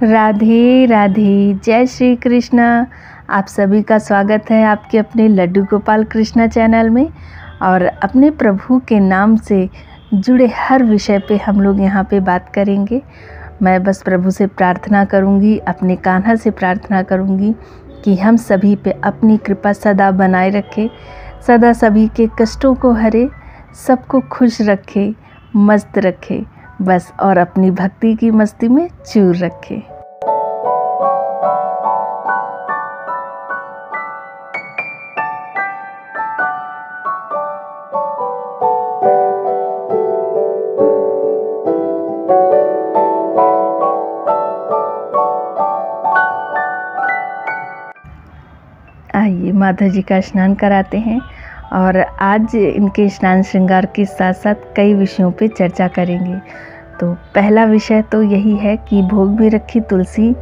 राधे राधे, जय श्री कृष्ण। आप सभी का स्वागत है आपके अपने लड्डू गोपाल कृष्णा चैनल में। और अपने प्रभु के नाम से जुड़े हर विषय पे हम लोग यहाँ पे बात करेंगे। मैं बस प्रभु से प्रार्थना करूँगी, अपने कान्हा से प्रार्थना करूँगी कि हम सभी पे अपनी कृपा सदा बनाए रखे, सदा सभी के कष्टों को हरे, सबको खुश रखे, मस्त रखे बस, और अपनी भक्ति की मस्ती में चूर रखे। आइए माधव जी का स्नान कराते हैं। और आज इनके स्नान श्रृंगार के साथ साथ कई विषयों पे चर्चा करेंगे। तो पहला विषय तो यही है कि भोग में रखी तुलसी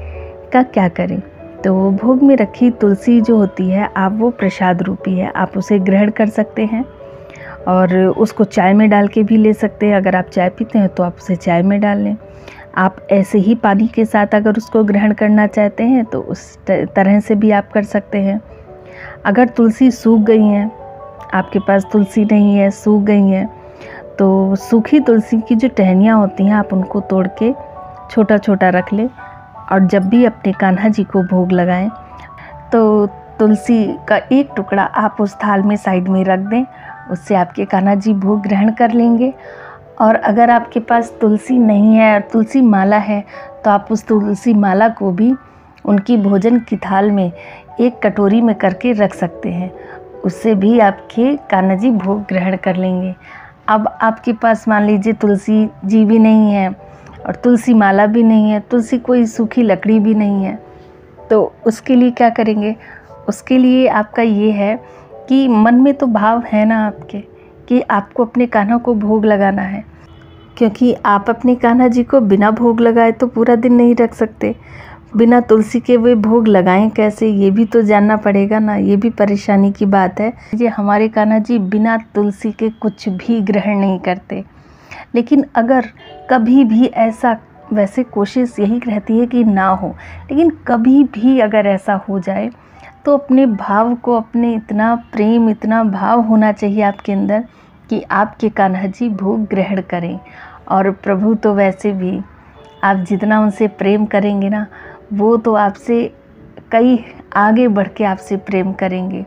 का क्या करें। तो भोग में रखी तुलसी जो होती है, आप वो प्रसाद रूपी है, आप उसे ग्रहण कर सकते हैं और उसको चाय में डाल के भी ले सकते हैं। अगर आप चाय पीते हैं तो आप उसे चाय में डाल लें। आप ऐसे ही पानी के साथ अगर उसको ग्रहण करना चाहते हैं तो उस तरह से भी आप कर सकते हैं। अगर तुलसी सूख गई हैं, आपके पास तुलसी नहीं है, सूख गई हैं, तो सूखी तुलसी की जो टहनियाँ होती हैं आप उनको तोड़ के छोटा छोटा रख लें। और जब भी अपने कान्हा जी को भोग लगाएं तो तुलसी का एक टुकड़ा आप उस थाल में साइड में रख दें, उससे आपके कान्हा जी भोग ग्रहण कर लेंगे। और अगर आपके पास तुलसी नहीं है और तुलसी माला है तो आप उस तुलसी माला को भी उनकी भोजन की थाल में एक कटोरी में करके रख सकते हैं, उससे भी आपके कान्हा जी भोग ग्रहण कर लेंगे। अब आपके पास मान लीजिए तुलसी जी भी नहीं है और तुलसी माला भी नहीं है, तुलसी कोई सूखी लकड़ी भी नहीं है, तो उसके लिए क्या करेंगे। उसके लिए आपका ये है कि मन में तो भाव है ना आपके कि आपको अपने कान्हा को भोग लगाना है, क्योंकि आप अपने कान्हा जी को बिना भोग लगाए तो पूरा दिन नहीं रख सकते। बिना तुलसी के वे भोग लगाएं कैसे, ये भी तो जानना पड़ेगा ना। ये भी परेशानी की बात है। ये हमारे कान्हा जी बिना तुलसी के कुछ भी ग्रहण नहीं करते। लेकिन अगर कभी भी ऐसा, वैसे कोशिश यही रहती है कि ना हो, लेकिन कभी भी अगर ऐसा हो जाए तो अपने भाव को, अपने इतना प्रेम, इतना भाव होना चाहिए आपके अंदर कि आपके कान्हा जी भोग ग्रहण करें। और प्रभु तो वैसे भी आप जितना उनसे प्रेम करेंगे ना, वो तो आपसे कई आगे बढ़ के आपसे प्रेम करेंगे।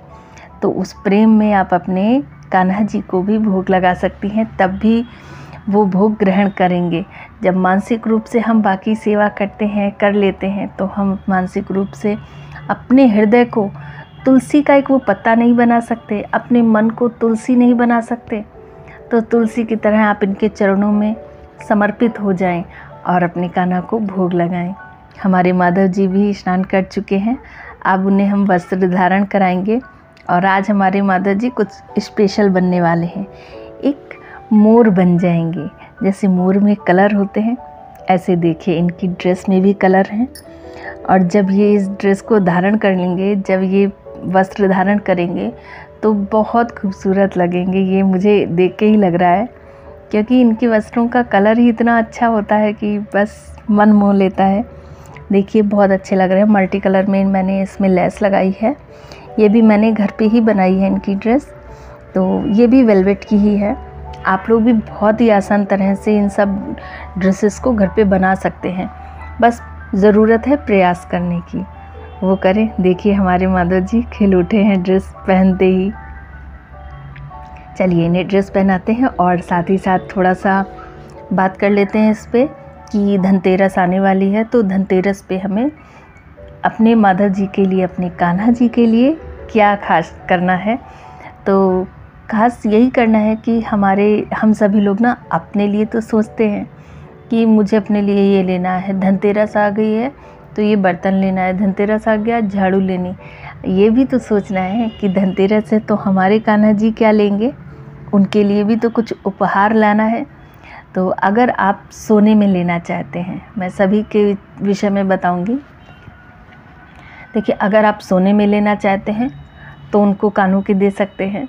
तो उस प्रेम में आप अपने कान्हा जी को भी भोग लगा सकती हैं, तब भी वो भोग ग्रहण करेंगे। जब मानसिक रूप से हम बाकी सेवा करते हैं, कर लेते हैं, तो हम मानसिक रूप से अपने हृदय को तुलसी का एक वो पत्ता नहीं बना सकते, अपने मन को तुलसी नहीं बना सकते। तो तुलसी की तरह आप इनके चरणों में समर्पित हो जाएं और अपने कान्हा को भोग लगाएं। हमारे माधव जी भी स्नान कर चुके हैं, अब उन्हें हम वस्त्र धारण कराएंगे। और आज हमारे माधव जी कुछ स्पेशल बनने वाले हैं। एक मोर बन जाएंगे। जैसे मोर में कलर होते हैं, ऐसे देखिए इनकी ड्रेस में भी कलर हैं। और जब ये इस ड्रेस को धारण कर लेंगे, जब ये वस्त्र धारण करेंगे तो बहुत खूबसूरत लगेंगे। ये मुझे देख के ही लग रहा है, क्योंकि इनके वस्त्रों का कलर ही इतना अच्छा होता है कि बस मन मोह लेता है। देखिए बहुत अच्छे लग रहे हैं। मल्टी कलर में मैंने इसमें लेस लगाई है। ये भी मैंने घर पे ही बनाई है इनकी ड्रेस। तो ये भी वेलवेट की ही है। आप लोग भी बहुत ही आसान तरह से इन सब ड्रेसेस को घर पे बना सकते हैं, बस ज़रूरत है प्रयास करने की, वो करें। देखिए हमारे माधव जी खिल उठे हैं ड्रेस पहनते ही। चलिए इन्हें ड्रेस पहनाते हैं और साथ ही साथ थोड़ा सा बात कर लेते हैं इस पर कि धनतेरस आने वाली है। तो धनतेरस पे हमें अपने माधव जी के लिए, अपने कान्हा जी के लिए क्या खास करना है। तो खास यही करना है कि हम सभी लोग ना अपने लिए तो सोचते हैं कि मुझे अपने लिए ये लेना है, धनतेरस आ गई है तो ये बर्तन लेना है, धनतेरस आ गया झाड़ू लेनी। ये भी तो सोचना है कि धनतेरस है तो हमारे कान्हा जी क्या लेंगे, उनके लिए भी तो कुछ उपहार लाना है। तो अगर आप सोने में लेना चाहते हैं, मैं सभी के विषय में बताऊंगी। देखिए अगर आप सोने में लेना चाहते हैं तो उनको कानों के दे सकते हैं,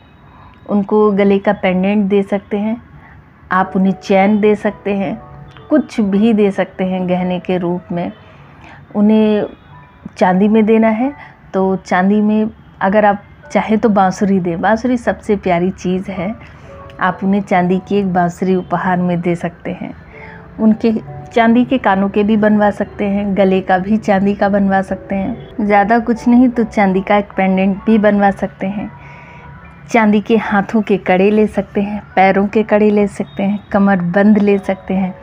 उनको गले का पेंडेंट दे सकते हैं, आप उन्हें चैन दे सकते हैं, कुछ भी दे सकते हैं गहने के रूप में। उन्हें चांदी में देना है तो चांदी में अगर आप चाहे तो बांसुरी दें। बांसुरी सबसे प्यारी चीज़ है, आप उन्हें चांदी की एक बांसुरी उपहार में दे सकते हैं। उनके चांदी के कानों के भी बनवा सकते हैं, गले का भी चांदी का बनवा सकते हैं, ज़्यादा कुछ नहीं तो चांदी का एक पेंडेंट भी बनवा सकते हैं। चांदी के हाथों के कड़े ले सकते हैं, पैरों के कड़े ले सकते हैं, कमरबंद ले सकते हैं।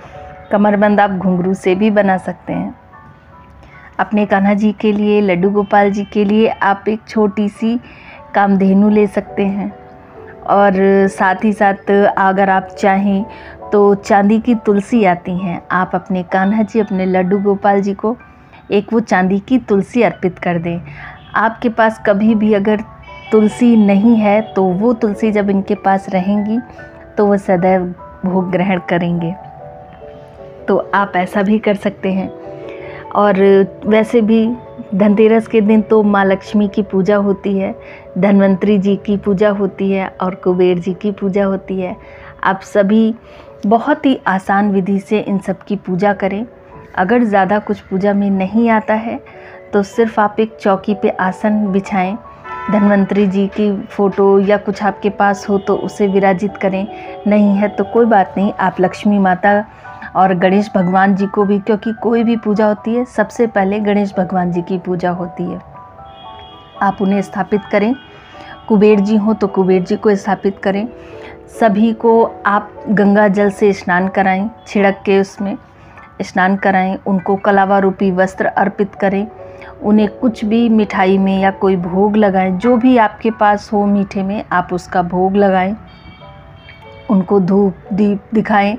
कमरबंद आप घुंघरू से भी बना सकते हैं। अपने कान्हा जी के लिए, लड्डू गोपाल जी के लिए आप एक छोटी सी कामधेनु ले सकते हैं। और साथ ही साथ अगर आप चाहें तो चांदी की तुलसी आती हैं, आप अपने कान्हा जी, अपने लड्डू गोपाल जी को एक वो चांदी की तुलसी अर्पित कर दें। आपके पास कभी भी अगर तुलसी नहीं है तो वो तुलसी जब इनके पास रहेंगी तो वो सदैव भोग ग्रहण करेंगे, तो आप ऐसा भी कर सकते हैं। और वैसे भी धनतेरस के दिन तो माँ लक्ष्मी की पूजा होती है, धन्वंतरी जी की पूजा होती है और कुबेर जी की पूजा होती है। आप सभी बहुत ही आसान विधि से इन सब की पूजा करें। अगर ज़्यादा कुछ पूजा में नहीं आता है तो सिर्फ आप एक चौकी पे आसन बिछाएं, धन्वंतरी जी की फ़ोटो या कुछ आपके पास हो तो उसे विराजित करें, नहीं है तो कोई बात नहीं, आप लक्ष्मी माता और गणेश भगवान जी को भी, क्योंकि कोई भी पूजा होती है सबसे पहले गणेश भगवान जी की पूजा होती है, आप उन्हें स्थापित करें। कुबेर जी हो तो कुबेर जी को स्थापित करें। सभी को आप गंगा जल से स्नान कराएं, छिड़क के उसमें स्नान कराएं। उनको कलावा रूपी वस्त्र अर्पित करें। उन्हें कुछ भी मिठाई में या कोई भोग लगाएं, जो भी आपके पास हो मीठे में आप उसका भोग लगाएं। उनको धूप दीप दिखाएं,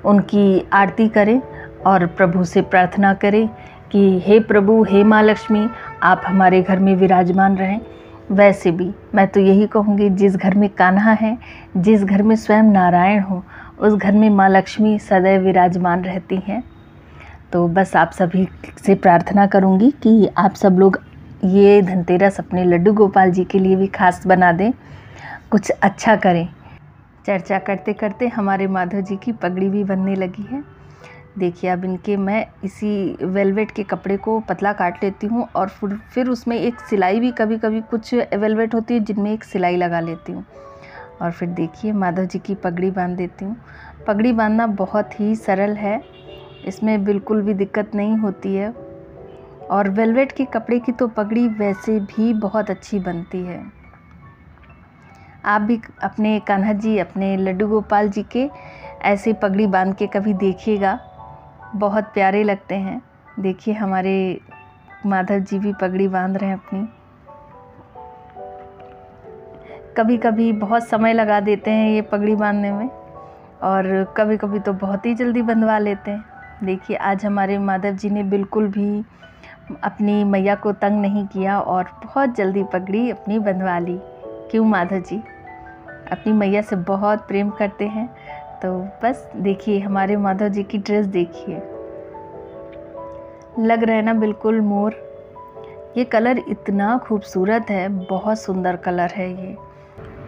उनकी आरती करें और प्रभु से प्रार्थना करें कि हे प्रभु, हे माँ लक्ष्मी, आप हमारे घर में विराजमान रहें। वैसे भी मैं तो यही कहूँगी, जिस घर में कान्हा है, जिस घर में स्वयं नारायण हो, उस घर में माँ लक्ष्मी सदैव विराजमान रहती हैं। तो बस आप सभी से प्रार्थना करूँगी कि आप सब लोग ये धनतेरस अपने लड्डू गोपाल जी के लिए भी खास बना दें, कुछ अच्छा करें। चर्चा करते करते हमारे माधव जी की पगड़ी भी बनने लगी है। देखिए, अब इनके मैं इसी वेलवेट के कपड़े को पतला काट लेती हूँ और फिर उसमें एक सिलाई भी, कभी कभी कुछ वेलवेट होती है जिनमें एक सिलाई लगा लेती हूँ और फिर देखिए माधव जी की पगड़ी बांध देती हूँ। पगड़ी बांधना बहुत ही सरल है, इसमें बिल्कुल भी दिक्कत नहीं होती है और वेलवेट के कपड़े की तो पगड़ी वैसे भी बहुत अच्छी बनती है। आप भी अपने कान्हा जी, अपने लड्डू गोपाल जी के ऐसे पगड़ी बांध के कभी देखिएगा, बहुत प्यारे लगते हैं। देखिए हमारे माधव जी भी पगड़ी बांध रहे हैं अपनी। कभी कभी बहुत समय लगा देते हैं ये पगड़ी बांधने में और कभी कभी तो बहुत ही जल्दी बंधवा लेते हैं। देखिए आज हमारे माधव जी ने बिल्कुल भी अपनी मैया को तंग नहीं किया और बहुत जल्दी पगड़ी अपनी बंधवा ली। क्यों, माधव जी अपनी मैया से बहुत प्रेम करते हैं। तो बस देखिए हमारे माधव जी की ड्रेस देखिए, लग रहा है ना बिल्कुल मोर। ये कलर इतना खूबसूरत है, बहुत सुंदर कलर है। ये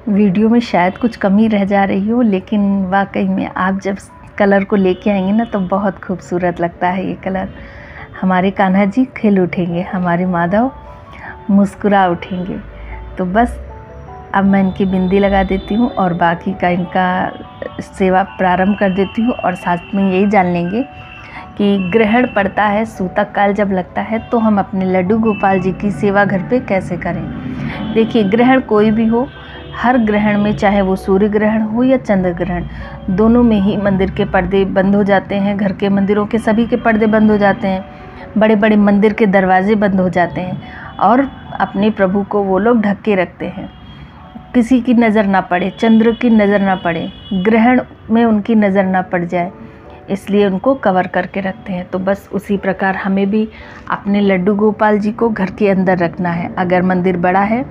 वीडियो में शायद कुछ कमी रह जा रही हो, लेकिन वाकई में आप जब कलर को लेके आएंगे ना तो बहुत खूबसूरत लगता है ये कलर। हमारे कान्हा जी खिल उठेंगे, हमारे माधव मुस्कुरा उठेंगे। तो बस अब मैं इनकी बिंदी लगा देती हूँ और बाकी का इनका सेवा प्रारंभ कर देती हूँ। और साथ में यही जान लेंगे कि ग्रहण पड़ता है, सूतक काल जब लगता है तो हम अपने लड्डू गोपाल जी की सेवा घर पे कैसे करें। देखिए ग्रहण कोई भी हो, हर ग्रहण में, चाहे वो सूर्य ग्रहण हो या चंद्र ग्रहण, दोनों में ही मंदिर के पर्दे बंद हो जाते हैं। घर के मंदिरों के सभी के पर्दे बंद हो जाते हैं, बड़े बड़े मंदिर के दरवाजे बंद हो जाते हैं और अपने प्रभु को वो लोग ढक के रखते हैं, किसी की नज़र ना पड़े, चंद्र की नज़र ना पड़े, ग्रहण में उनकी नज़र ना पड़ जाए, इसलिए उनको कवर करके रखते हैं। तो बस उसी प्रकार हमें भी अपने लड्डू गोपाल जी को घर के अंदर रखना है। अगर मंदिर बड़ा है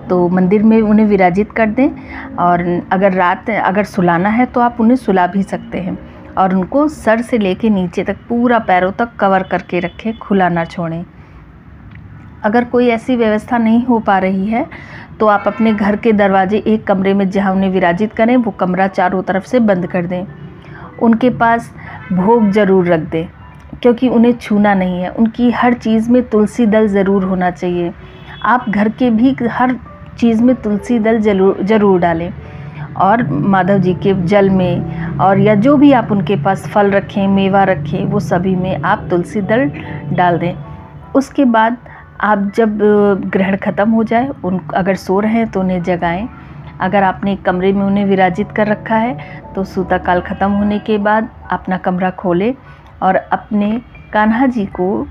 तो मंदिर में उन्हें विराजित कर दें और अगर सुलाना है तो आप उन्हें सुला भी सकते हैं और उनको सर से लेके नीचे तक पूरा पैरों तक कवर करके रखें, खुला ना छोड़ें। अगर कोई ऐसी व्यवस्था नहीं हो पा रही है तो आप अपने घर के दरवाजे एक कमरे में जहाँ उन्हें विराजित करें वो कमरा चारों तरफ से बंद कर दें। उनके पास भोग ज़रूर रख दें, क्योंकि उन्हें छूना नहीं है। उनकी हर चीज़ में तुलसी दल ज़रूर होना चाहिए। आप घर के भी हर चीज़ में तुलसी दल ज़रूर डालें, और माधव जी के जल में, और या जो भी आप उनके पास फल रखें, मेवा रखें, वो सभी में आप तुलसी दल डाल दें। उसके बाद आप जब ग्रहण ख़त्म हो जाए, अगर सो रहे हैं तो उन्हें जगाएं। अगर आपने कमरे में उन्हें विराजित कर रखा है तो सूता काल ख़त्म होने के बाद अपना कमरा खोलें और अपने कान्हा जी को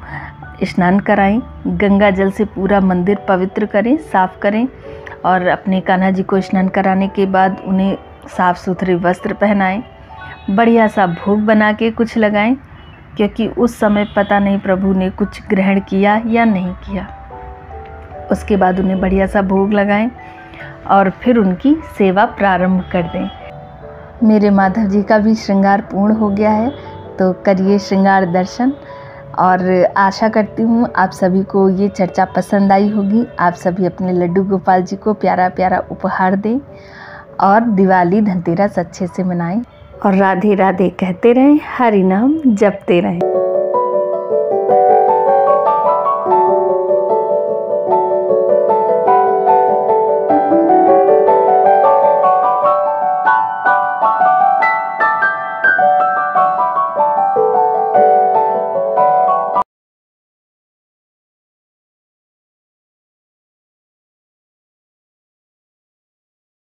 स्नान कराएं। गंगा जल से पूरा मंदिर पवित्र करें, साफ़ करें, और अपने कान्हा जी को स्नान कराने के बाद उन्हें साफ़ सुथरे वस्त्र पहनाएं। बढ़िया सा भोग बना के कुछ लगाएं, क्योंकि उस समय पता नहीं प्रभु ने कुछ ग्रहण किया या नहीं किया। उसके बाद उन्हें बढ़िया सा भोग लगाएं और फिर उनकी सेवा प्रारंभ कर दें। मेरे माधव जी का भी श्रृंगार पूर्ण हो गया है, तो करिए श्रृंगार दर्शन। और आशा करती हूँ आप सभी को ये चर्चा पसंद आई होगी। आप सभी अपने लड्डू गोपाल जी को प्यारा प्यारा उपहार दें और दिवाली धनतेरस अच्छे से मनाएं, और राधे राधे कहते रहें, हरि नाम जपते रहें।